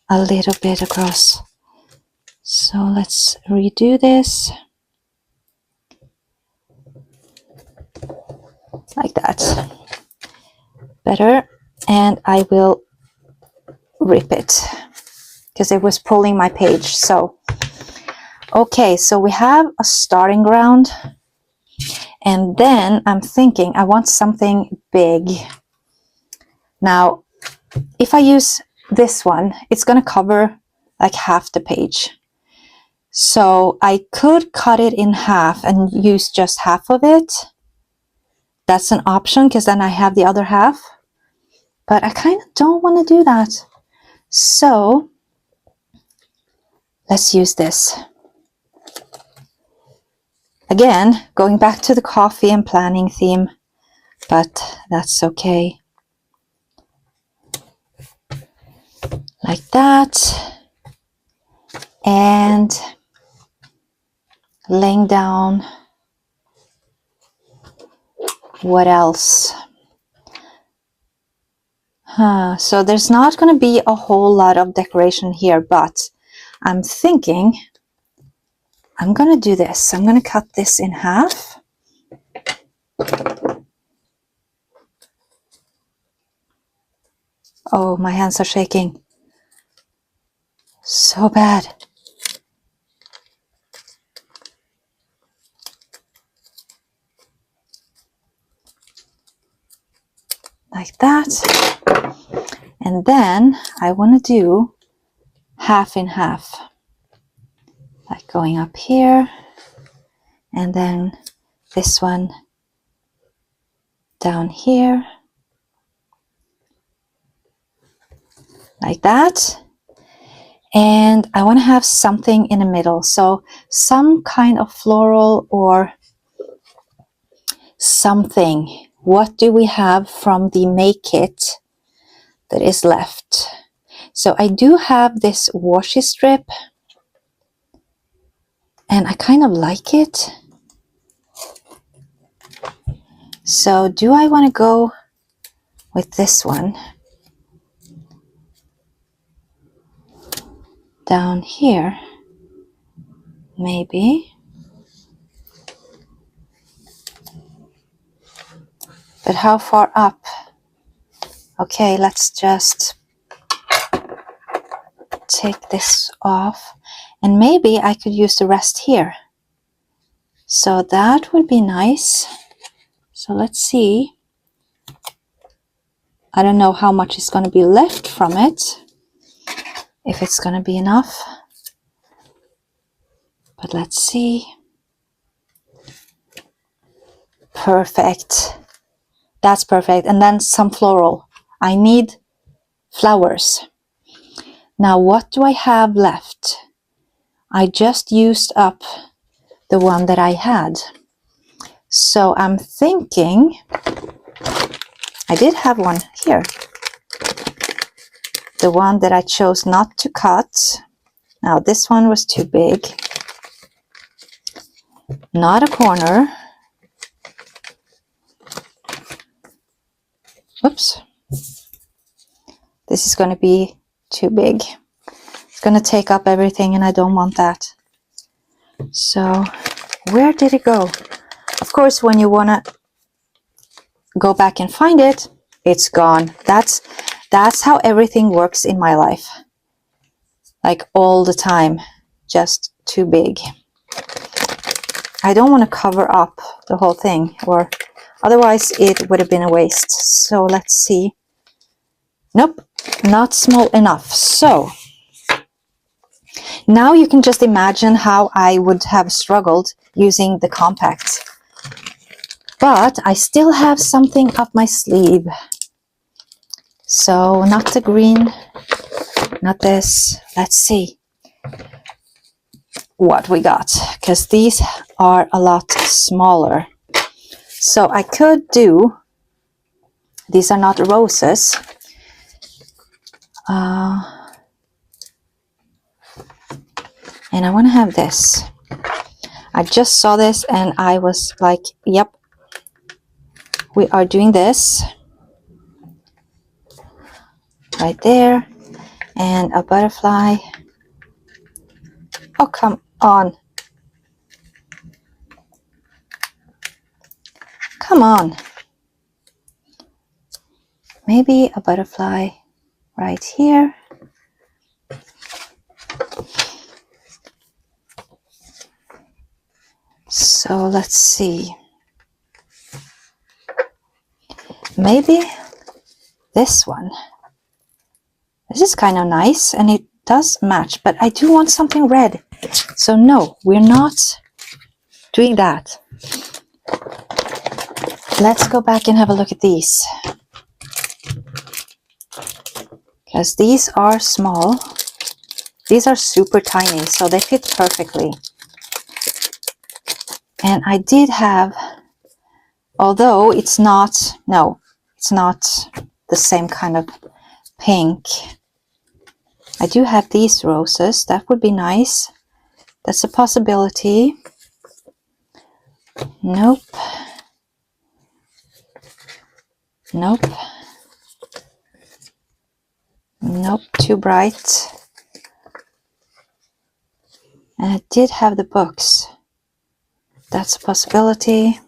a little bit across. So let's redo this. Like that. Better. And I will rip it because it was pulling my page. So, okay, so we have a starting ground. And then I'm thinking I want something big. Now, if I use this one, it's going to cover like half the page. So I could cut it in half and use just half of it. That's an option because then I have the other half. But I kind of don't want to do that. So let's use this. Again, going back to the coffee and planning theme, but that's okay. Like that. And laying down. What else? So there's not going to be a whole lot of decoration here, but I'm thinking I'm going to do this. I'm going to cut this in half. Oh, my hands are shaking. So bad. Like that. And then I want to do half in half. Like going up here. And then this one down here. Like that. And I want to have something in the middle. So some kind of floral or something. What do we have from the Make Kit that is left? So I do have this washi strip. And I kind of like it. So do I want to go with this one? Down here. Maybe. But how far up? Okay, let's just take this off. And maybe I could use the rest here. So that would be nice. So let's see. I don't know how much is going to be left from it. If it's going to be enough. But let's see. Perfect. That's perfect. And then some floral. I need flowers. Now what do I have left? I just used up the one that I had. So I'm thinking, I did have one here. The one that I chose not to cut. Now this one was too big. Not a corner. Oops. This is going to be too big. It's going to take up everything and I don't want that. So where did it go? Of course, when you want to go back and find it, it's gone. That's how everything works in my life. Like all the time. Just too big. I don't want to cover up the whole thing, or otherwise it would have been a waste. So let's see. Nope, not small enough. So now you can just imagine how I would have struggled using the compact. But I still have something up my sleeve. So not the green, not this. Let's see what we got, because these are a lot smaller. So I could do, these are not roses. And I want to have this. I just saw this and I was like, yep, we are doing this. right there, and a butterfly. Oh, come on. Come on. Maybe a butterfly right here. So let's see. Maybe this one. This is kind of nice and it does match, but I do want something red. So no, we're not doing that. Let's go back and have a look at these. Because these are small. These are super tiny, so they fit perfectly. And I did have, although it's not, no, it's not the same kind of pink. I do have these roses. That would be nice. That's a possibility. Nope. Nope. Nope, too bright. And I did have the books. That's a possibility.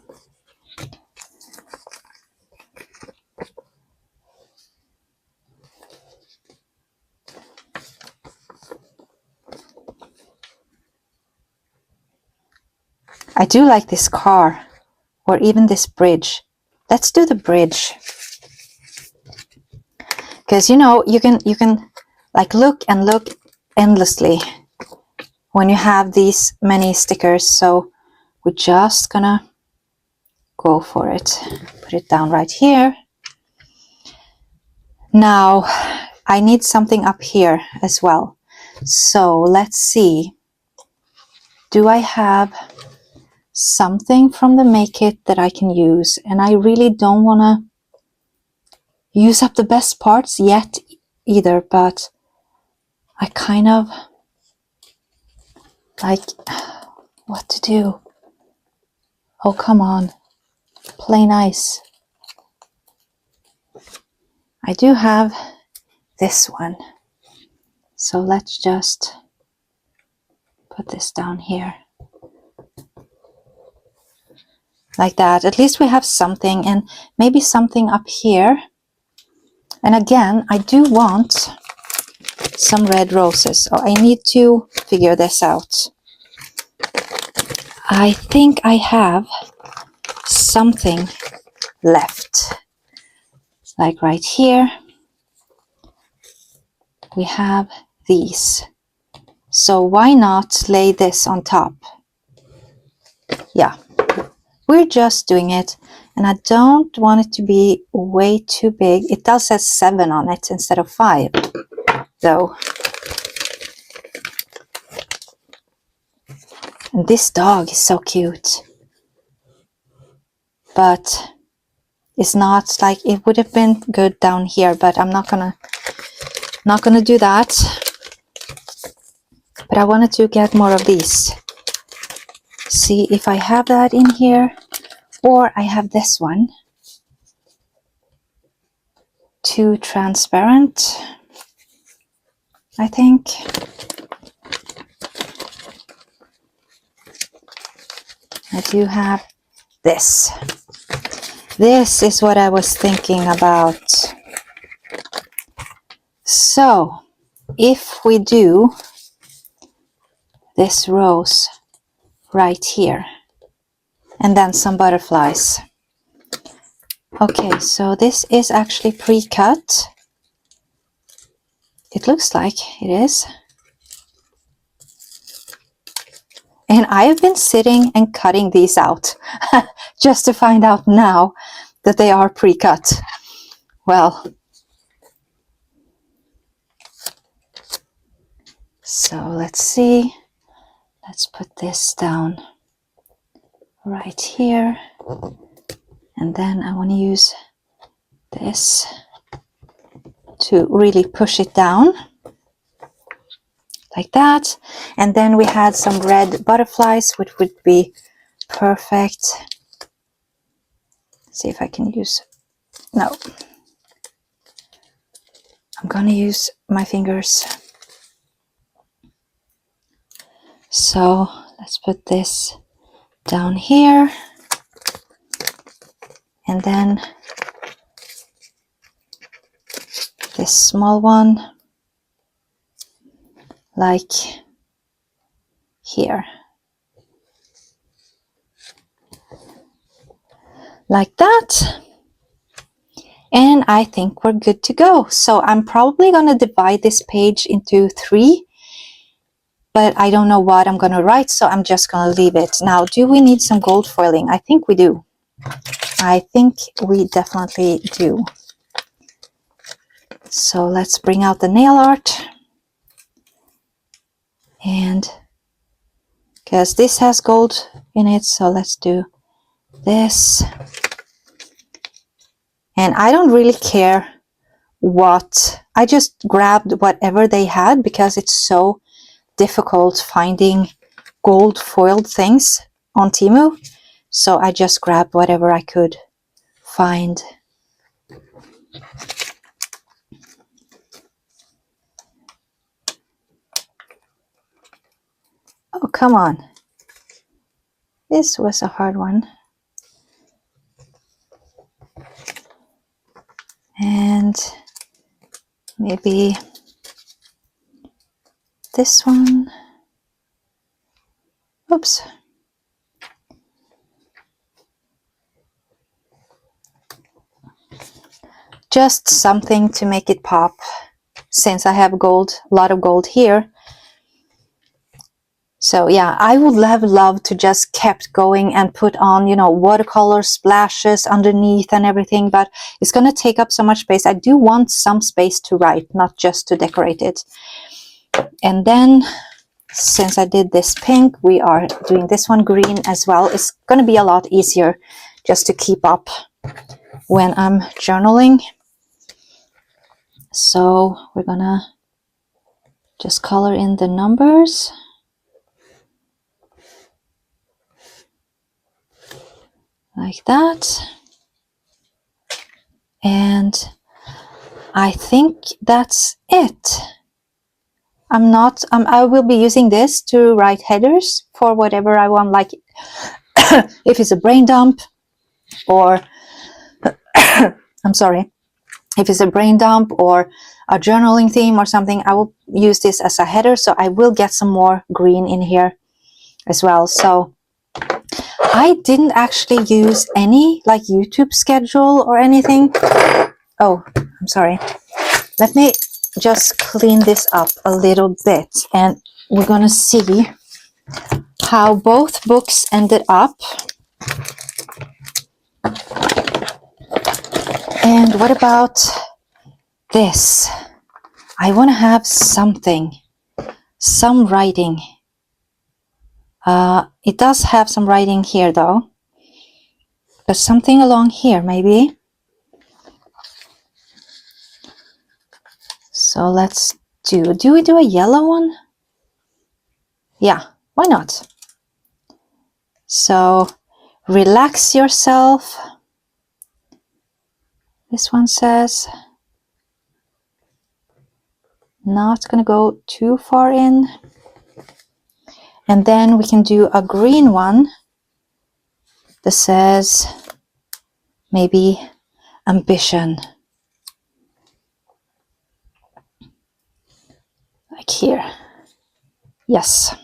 I do like this car, or even this bridge. Let's do the bridge. Because you know, you can like look and look endlessly when you have these many stickers. So we're just gonna go for it. Put it down right here. Now I need something up here as well. So let's see. Do I have something from the Make It that I can use? And I really don't want to use up the best parts yet either, but I kind of like what to do. Oh, come on. Play nice. I do have this one. So let's just put this down here. Like that. At least we have something, and maybe something up here. And again, I do want some red roses. So I need to figure this out. I think I have something left. Like right here. We have these. So why not lay this on top? Yeah. We're just doing it, and I don't want it to be way too big. It does have 7 on it instead of 5, though. And this dog is so cute. But it's not like, it would have been good down here, but I'm not gonna do that. But I wanted to get more of these. See if I have that in here. Or I have this one. Too transparent, I think. I do have this. This is what I was thinking about. So, if we do this rose right here, and then some butterflies. Okay, so this is actually pre-cut. It looks like it is. And I have been sitting and cutting these out just to find out now that they are pre-cut. Well, so let's see. Let's put this down right here. And then I want to use this to really push it down. Like that. And then we had some red butterflies, which would be perfect. Let's see if I can use, no. I'm gonna use my fingers. So let's put this down here, and then this small one like here, like that. And I think we're good to go. So I'm probably going to divide this page into 3, but I don't know what I'm going to write, so I'm just going to leave it. Now, do we need some gold foiling? I think we do. I think we definitely do. So let's bring out the nail art. And because this has gold in it, so let's do this. And I don't really care what, I just grabbed whatever they had because it's so difficult finding gold foiled things on Temu. So I just grabbed whatever I could find. Oh, come on. This was a hard one. And maybe this one. Oops. Just something to make it pop, since I have gold, a lot of gold here. So yeah, I would have loved to just kept going and put on, you know, watercolor splashes underneath and everything, but it's going to take up so much space. I do want some space to write, not just to decorate it. And then, since I did this pink, we are doing this one green as well. It's going to be a lot easier just to keep up when I'm journaling. So we're going to just color in the numbers. Like that. And I think that's it. I will be using this to write headers for whatever I want, like if it's a brain dump or I'm sorry, if it's a brain dump or a journaling theme or something, I will use this as a header. So I will get some more green in here as well. So I didn't actually use any like YouTube schedule or anything. Oh, I'm sorry. Let me just clean this up a little bit, and we're gonna see how both books ended up. And what about this? I want to have something, some writing. It does have some writing here though, but something along here maybe. So let's do we do a yellow one? Yeah, why not? So relax yourself. This one says not gonna go too far in. And then we can do a green one that says maybe ambition. Like here. Yes.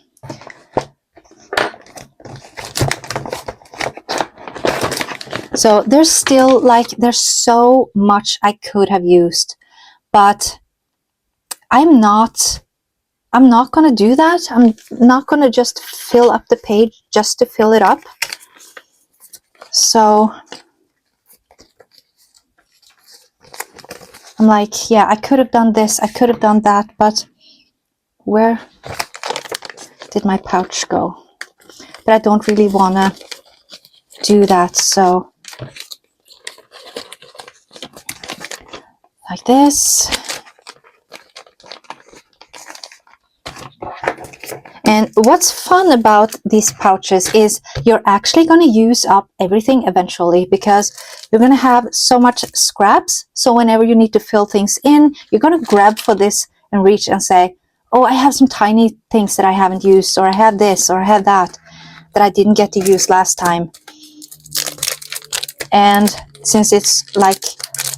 So there's still there's so much I could have used, but I'm not going to do that. I'm not going to just fill up the page just to fill it up. So I'm like, yeah, I could have done this, I could have done that, but where did my pouch go? But I don't really want to do that, so like this. And what's fun about these pouches is you're actually going to use up everything eventually, because you're going to have so much scraps. So whenever you need to fill things in, you're going to grab for this and reach and say, oh, I have some tiny things that I haven't used, or I have this, or I have that I didn't get to use last time. And since it's like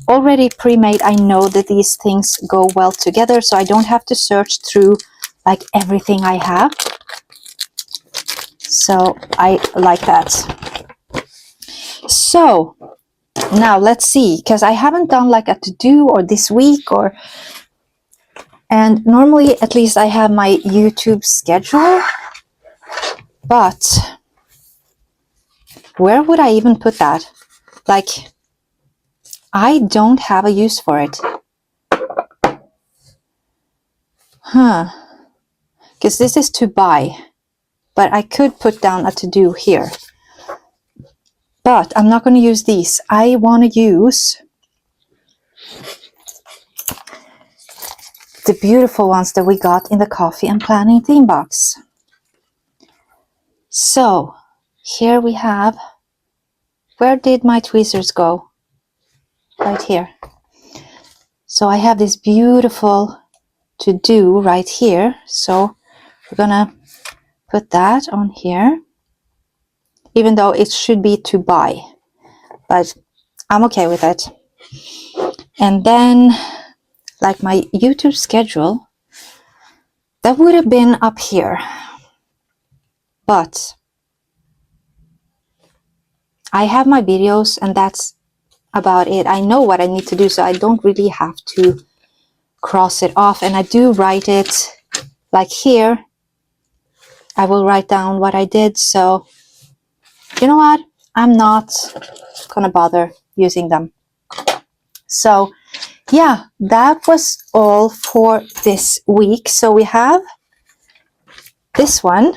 already pre-made, I know that these things go well together, so I don't have to search through like everything I have. So I like that. So now let's see, because I haven't done like a to-do or this week, or, and normally at least I have my YouTube schedule, but where would I even put that? Like, I don't have a use for it. Because this is to buy, but I could put down a to-do here. But I'm not going to use these. I want to use the beautiful ones that we got in the coffee and planning theme box. So here we have, where did my tweezers go? Right here. So I have this beautiful to do right here. So we're gonna put that on here, even though it should be to buy, but I'm okay with it. And then like my YouTube schedule, that would have been up here, but I have my videos and that's about it. I know what I need to do, so I don't really have to cross it off. And I do write it like here. I will write down what I did. So you know what? I'm not gonna bother using them. So yeah, that was all for this week. So we have this one.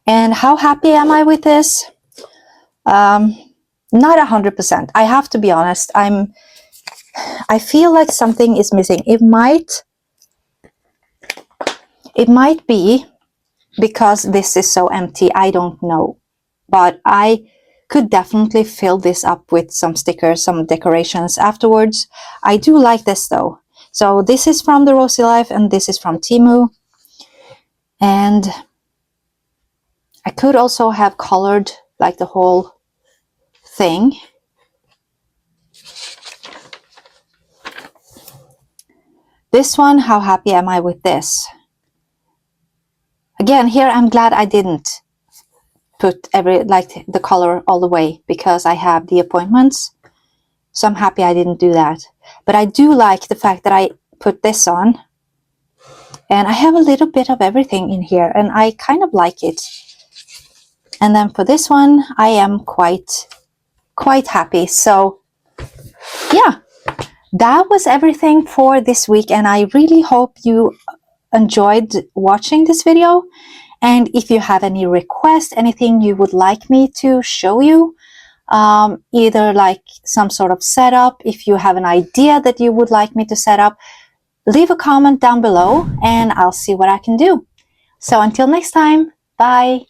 And how happy am I with this? Not 100%. I have to be honest. I feel like something is missing. It might be because this is so empty. I don't know. But I could definitely fill this up with some stickers, some decorations afterwards. I do like this though. So this is from the Rosey Life and this is from Temu. And I could also have colored like the whole thing. This one, how happy am I with this? Again, here I'm glad I didn't put the color all the way, because I have the appointments. So I'm happy I didn't do that. But I do like the fact that I put this on. And I have a little bit of everything in here and I kind of like it. And then for this one, I am quite happy. So yeah, that was everything for this week. And I really hope you enjoyed watching this video. And if you have any requests, anything you would like me to show you, either like some sort of setup, if you have an idea that you would like me to set up, leave a comment down below and I'll see what I can do. So until next time, bye.